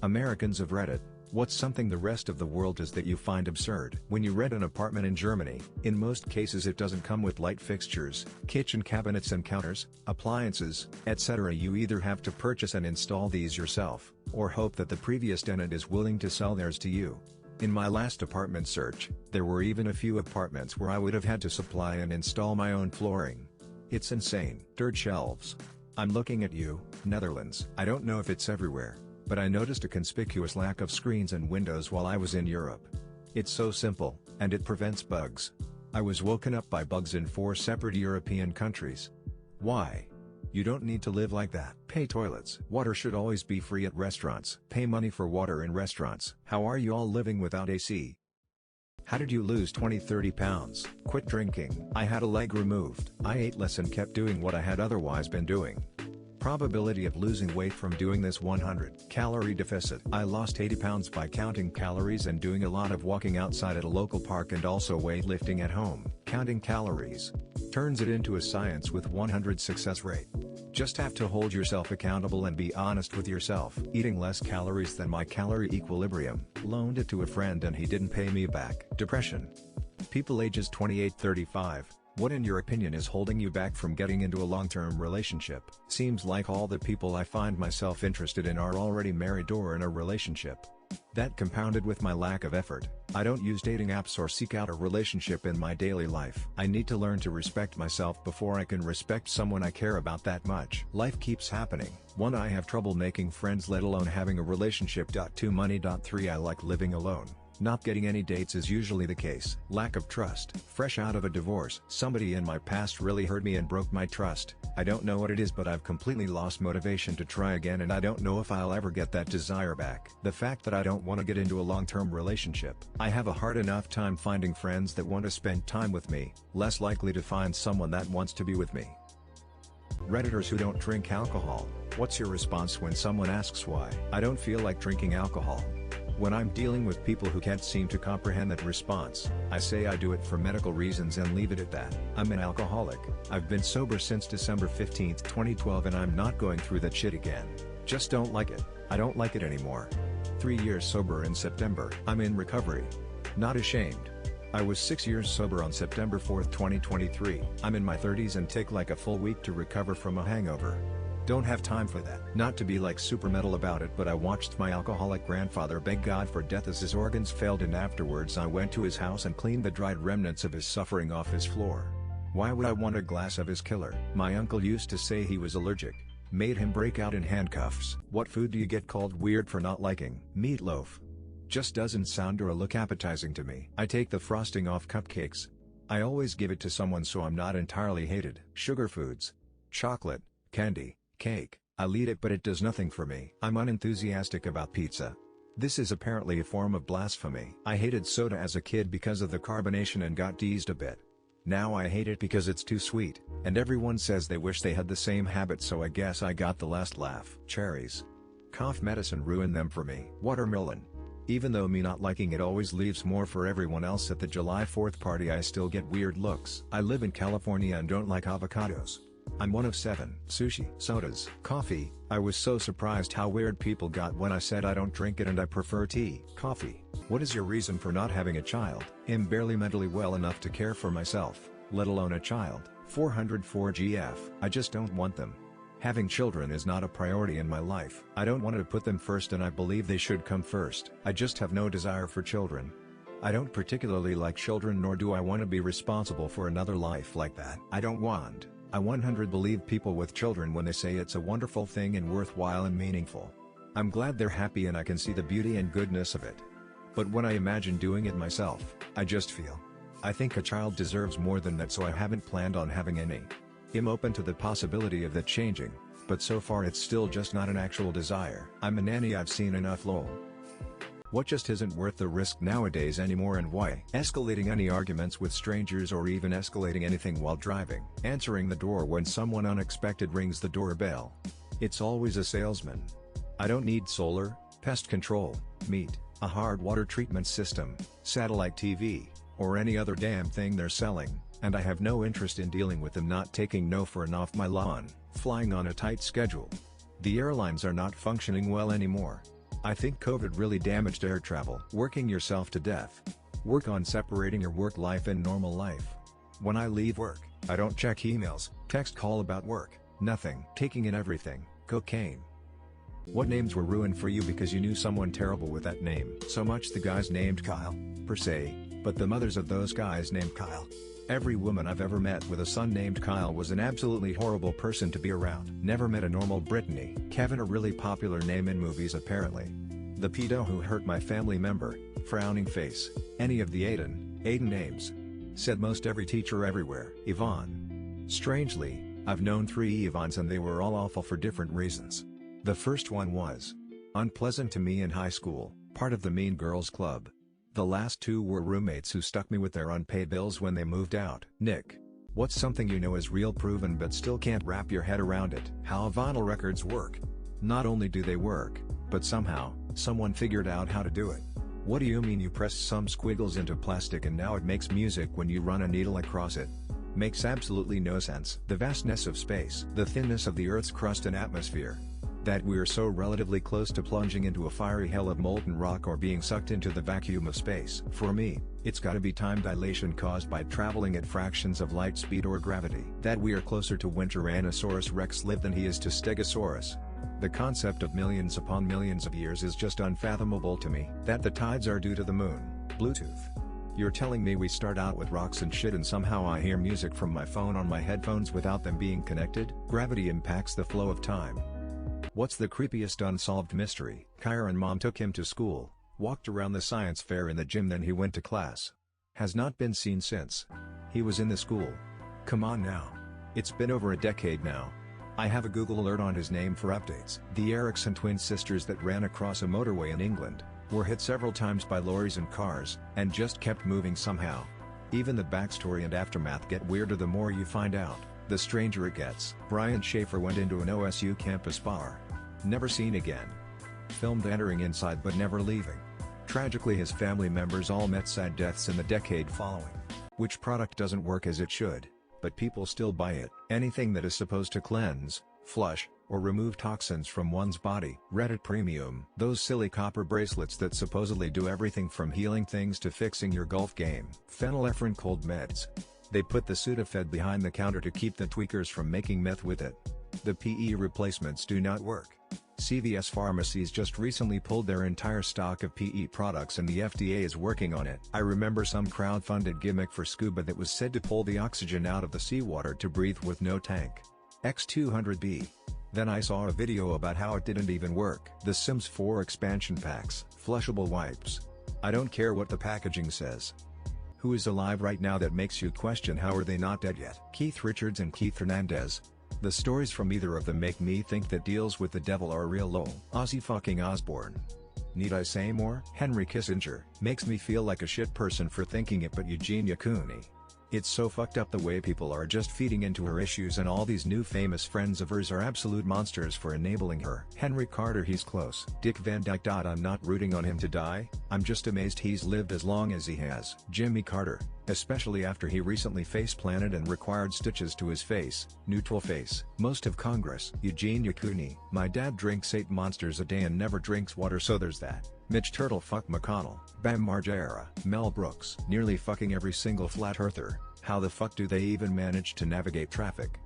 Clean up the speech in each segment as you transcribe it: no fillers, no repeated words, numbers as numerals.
Americans of Reddit, what's something the rest of the world does that you find absurd? When you rent an apartment in Germany, in most cases it doesn't come with light fixtures, kitchen cabinets and counters, appliances, etc. You either have to purchase and install these yourself, or hope that the previous tenant is willing to sell theirs to you. In my last apartment search, there were even a few apartments where I would have had to supply and install my own flooring. It's insane. Dirt shelves. I'm looking at you, Netherlands. I don't know if it's everywhere, but I noticed a conspicuous lack of screens and windows while I was in Europe. It's so simple, and it prevents bugs. I was woken up by bugs in 4 separate European countries. Why? You don't need to live like that. Pay toilets. Water should always be free at restaurants. Pay money for water in restaurants. How are you all living without AC? How did you lose 20-30 pounds? Quit drinking. I had a leg removed. I ate less and kept doing what I had otherwise been doing. Probability of losing weight from doing this 100. Calorie deficit. I lost 80 pounds by counting calories and doing a lot of walking outside at a local park and also weightlifting at home. Counting calories turns it into a science with 100 success rate. Just have to hold yourself accountable and be honest with yourself. Eating less calories than my calorie equilibrium. Loaned it to a friend and he didn't pay me back. Depression. People ages 28-35. What in your opinion is holding you back from getting into a long-term relationship? Seems like all the people I find myself interested in are already married or in a relationship. That compounded with my lack of effort. I don't use dating apps or seek out a relationship in my daily life. I need to learn to respect myself before I can respect someone I care about that much. Life keeps happening. 1. I have trouble making friends, let alone having a relationship. 2. Money. 3. I like living alone. Not getting any dates is usually the case. Lack of trust. Fresh out of a divorce. Somebody in my past really hurt me and broke my trust. I don't know what it is, but I've completely lost motivation to try again, and I don't know if I'll ever get that desire back. The fact that I don't want to get into a long-term relationship. I have a hard enough time finding friends that want to spend time with me, less likely to find someone that wants to be with me. Redditors who don't drink alcohol. What's your response when someone asks why? I don't feel like drinking alcohol. When I'm dealing with people who can't seem to comprehend that response, I say I do it for medical reasons and leave it at that. I'm an alcoholic. I've been sober since December 15, 2012, and I'm not going through that shit again. Just don't like it. I don't like it anymore. 3 years sober in September. I'm in recovery. Not ashamed. I was 6 years sober on September 4, 2023. I'm in my 30s and take like a full week to recover from a hangover. Don't have time for that. Not to be like super metal about it, but I watched my alcoholic grandfather beg God for death as his organs failed, and afterwards I went to his house and cleaned the dried remnants of his suffering off his floor. Why would I want a glass of his killer? My uncle used to say he was allergic. Made him break out in handcuffs. What food do you get called weird for not liking? Meatloaf. Just doesn't sound or look appetizing to me. I take the frosting off cupcakes. I always give it to someone so I'm not entirely hated. Sugar foods. Chocolate, candy, cake. I'll eat it, but it does nothing for me. I'm unenthusiastic about pizza. This is apparently a form of blasphemy. I hated soda as a kid because of the carbonation and got teased a bit. Now I hate it because it's too sweet, and everyone says they wish they had the same habit, so I guess I got the last laugh. Cherries. Cough medicine ruined them for me. Watermelon. Even though me not liking it always leaves more for everyone else at the July 4th party, I still get weird looks. I live in California and don't like avocados. I'm one of 7. Sushi. Sodas. Coffee. I was so surprised how weird people got when I said I don't drink it and I prefer tea. Coffee. What is your reason for not having a child? I'm barely mentally well enough to care for myself, let alone a child. 404 GF. I just don't want them. Having children is not a priority in my life. I don't want to put them first, and I believe they should come first. I just have no desire for children. I don't particularly like children, nor do I want to be responsible for another life like that. I 100 believe people with children when they say it's a wonderful thing and worthwhile and meaningful. I'm glad they're happy and I can see the beauty and goodness of it. But when I imagine doing it myself, I just feel. I think a child deserves more than that, so I haven't planned on having any. I'm open to the possibility of that changing, but so far it's still just not an actual desire. I'm a nanny, I've seen enough lol. What just isn't worth the risk nowadays anymore, and why? Escalating any arguments with strangers, or even escalating anything while driving. Answering the door when someone unexpected rings the doorbell. It's always a salesman. I don't need solar, pest control, meat, a hard water treatment system, satellite TV, or any other damn thing they're selling, and I have no interest in dealing with them not taking no for an off my lawn, flying on a tight schedule. The airlines are not functioning well anymore. I think COVID really damaged air travel. Working yourself to death. Work on separating your work life and normal life. When I leave work, I don't check emails, text call about work, nothing. Taking in everything. Cocaine. What names were ruined for you because you knew someone terrible with that name? So much the guys named Kyle, per se, but the mothers of those guys named Kyle. Every woman I've ever met with a son named Kyle was an absolutely horrible person to be around. Never met a normal Brittany. Kevin, a really popular name in movies apparently. The pedo who hurt my family member, frowning face. Any of the Aiden names. Said most every teacher everywhere. Yvonne. Strangely, I've known 3 Yvonnes and they were all awful for different reasons. The first one was unpleasant to me in high school, part of the Mean Girls Club. The last 2 were roommates who stuck me with their unpaid bills when they moved out. Nick. What's something you know is real proven but still can't wrap your head around it? How vinyl records work. Not only do they work, but somehow, someone figured out how to do it. What do you mean you press some squiggles into plastic and now it makes music when you run a needle across it? Makes absolutely no sense. The vastness of space. The thinness of the Earth's crust and atmosphere. That we're so relatively close to plunging into a fiery hell of molten rock or being sucked into the vacuum of space. For me, it's gotta be time dilation caused by traveling at fractions of light speed or gravity. That we are closer to when Tyrannosaurus rex lived than he is to Stegosaurus. The concept of millions upon millions of years is just unfathomable to me. That the tides are due to the moon. Bluetooth. You're telling me we start out with rocks and shit and somehow I hear music from my phone on my headphones without them being connected? Gravity impacts the flow of time. What's the creepiest unsolved mystery? Kyron mom took him to school, walked around the science fair in the gym, then he went to class. Has not been seen since. He was in the school. Come on now. It's been over a decade now. I have a Google alert on his name for updates. The Erickson twin sisters that ran across a motorway in England, were hit several times by lorries and cars, and just kept moving somehow. Even the backstory and aftermath get weirder the more you find out, the stranger it gets. Brian Schaefer went into an OSU campus bar. Never seen again. Filmed entering inside but never leaving. Tragically his family members all met sad deaths in the decade following. Which product doesn't work as it should, but people still buy it? Anything that is supposed to cleanse, flush, or remove toxins from one's body. Reddit Premium. Those silly copper bracelets that supposedly do everything from healing things to fixing your golf game. Phenylephrine cold meds. They put the Sudafed behind the counter to keep the tweakers from making meth with it. The PE replacements do not work. CVS pharmacies just recently pulled their entire stock of PE products and the FDA is working on it. I remember some crowd-funded gimmick for scuba that was said to pull the oxygen out of the seawater to breathe with no tank. X200B. Then I saw a video about how it didn't even work. The Sims 4 expansion packs. Flushable wipes. I don't care what the packaging says. Who is alive right now that makes you question how are they not dead yet? Keith Richards and Keith Hernandez. The stories from either of them make me think that deals with the devil are real. Lol. Ozzy fucking Osbourne. Need I say more? Henry Kissinger. Makes me feel like a shit person for thinking it, but Eugenia Cooney. It's so fucked up the way people are just feeding into her issues and all these new famous friends of hers are absolute monsters for enabling her. Henry Carter, he's close. Dick Van Dyke. I'm not rooting on him to die, I'm just amazed he's lived as long as he has. Jimmy Carter, especially after he recently face-planted and required stitches to his face. Neutral face. Most of Congress. Eugenia Cooney. My dad drinks 8 monsters a day and never drinks water, so there's that. Mitch Turtle. Fuck McConnell. Bam Margera. Mel Brooks. Nearly fucking every single flat earther. How the fuck do they even manage to navigate traffic?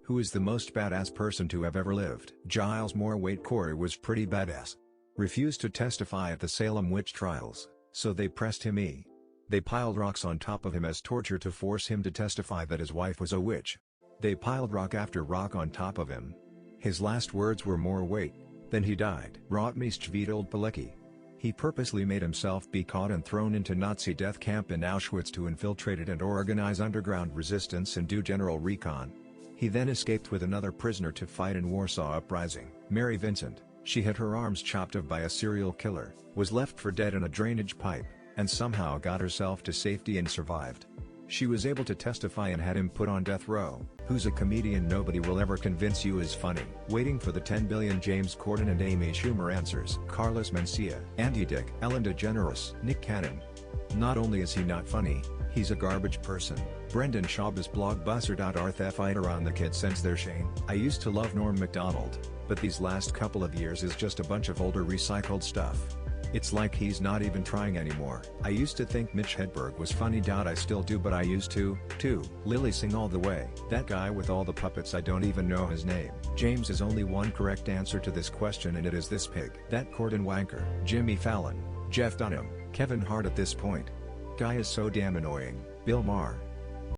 Who is the most badass person to have ever lived? Giles Moore. Wait, Corey was pretty badass. Refused to testify at the Salem witch trials, so they pressed him. They piled rocks on top of him as torture to force him to testify that his wife was a witch. They piled rock after rock on top of him. His last words were more weight. Then he died. Rotmistvidold Pilecki. He purposely made himself be caught and thrown into Nazi death camp in Auschwitz to infiltrate it and organize underground resistance and do general recon. He then escaped with another prisoner to fight in Warsaw Uprising. Mary Vincent. She had her arms chopped off by a serial killer, was left for dead in a drainage pipe, and somehow got herself to safety and survived. She was able to testify and had him put on death row. Who's a comedian nobody will ever convince you is funny? Waiting for the 10 billion James Corden and Amy Schumer answers. Carlos Mencia. Andy Dick. Ellen DeGeneres. Nick Cannon. Not only is he not funny, he's a garbage person. Brendan Schaub's blog Busser.Arth fighter on the kids sense their shame. I used to love Norm Macdonald, but these last couple of years is just a bunch of older recycled stuff. It's like he's not even trying anymore. I used to think Mitch Hedberg was funny. I still do, but I used to, too. Lily Singh all the way. That guy with all the puppets, I don't even know his name. James is only one correct answer to this question, and it is this pig. That Corden wanker. Jimmy Fallon, Jeff Dunham, Kevin Hart at this point. Guy is so damn annoying. Bill Maher.